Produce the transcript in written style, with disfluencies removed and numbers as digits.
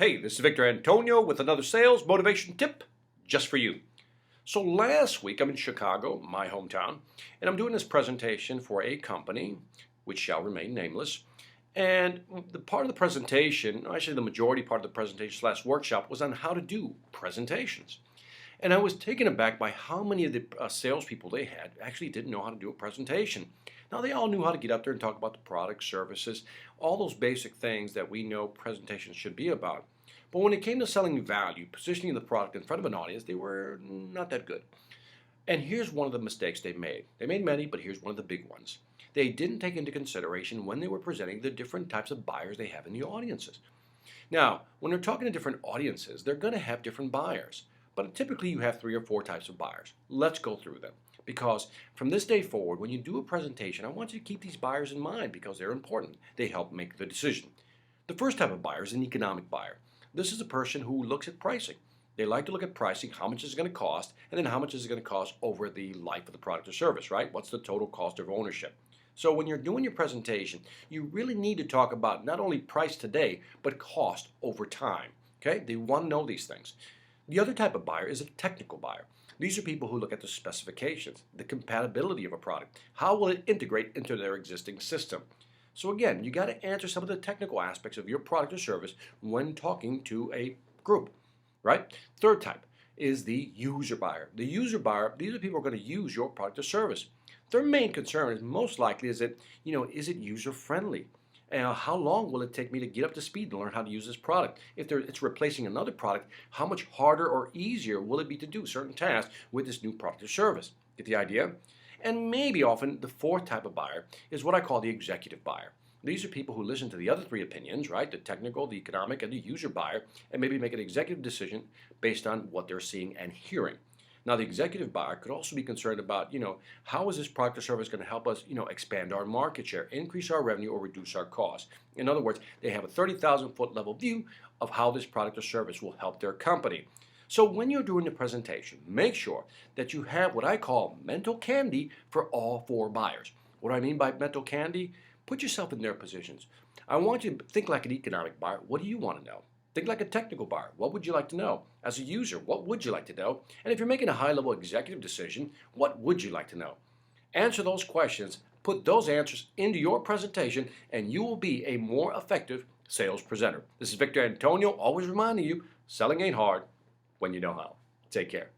Hey, this is Victor Antonio with another sales motivation tip just for you. So last week I'm in Chicago, my hometown, and I'm doing this presentation for a company which shall remain nameless. And the part of the presentation, actually the majority part of the presentation / workshop was on how to do presentations. And I was taken aback by how many of the salespeople they had actually didn't know how to do a presentation. Now, they all knew how to get up there and talk about the product, services, all those basic things that we know presentations should be about. But when it came to selling value, positioning the product in front of an audience, they were not that good. And here's one of the mistakes they made. They made many, but here's one of the big ones. They didn't take into consideration when they were presenting the different types of buyers they have in the audiences. Now, when they're talking to different audiences, they're going to have different buyers. But typically you have 3 or 4 types of buyers. Let's go through them. Because from this day forward, when you do a presentation, I want you to keep these buyers in mind because they're important. They help make the decision. The first type of buyer is an economic buyer. This is a person who looks at pricing. They like to look at pricing, how much is it going to cost, and then how much is it going to cost over the life of the product or service, right? What's the total cost of ownership? So when you're doing your presentation, you really need to talk about not only price today, but cost over time. Okay? They want to know these things. The other type of buyer is a technical buyer. These are people who look at the specifications, the compatibility of a product. How will it integrate into their existing system? So again, you got to answer some of the technical aspects of your product or service when talking to a group, right? Third type is the user buyer. The user buyer, these are people who are going to use your product or service. Their main concern is most likely is that, is it user friendly? How long will it take me to get up to speed and learn how to use this product? If it's replacing another product, how much harder or easier will it be to do certain tasks with this new product or service? Get the idea? And maybe often the fourth type of buyer is what I call the executive buyer. These are people who listen to the other 3 opinions, right? The technical, the economic, and the user buyer, and maybe make an executive decision based on what they're seeing and hearing. Now, the executive buyer could also be concerned about, how is this product or service going to help us, expand our market share, increase our revenue, or reduce our costs? In other words, they have a 30,000-foot level view of how this product or service will help their company. So when you're doing the presentation, make sure that you have what I call mental candy for all 4 buyers. What do I mean by mental candy? Put yourself in their positions. I want you to think like an economic buyer. What do you want to know? Think like a technical buyer. What would you like to know? As a user, what would you like to know? And if you're making a high-level executive decision, what would you like to know? Answer those questions, put those answers into your presentation, and you will be a more effective sales presenter. This is Victor Antonio, always reminding you, selling ain't hard when you know how. Take care.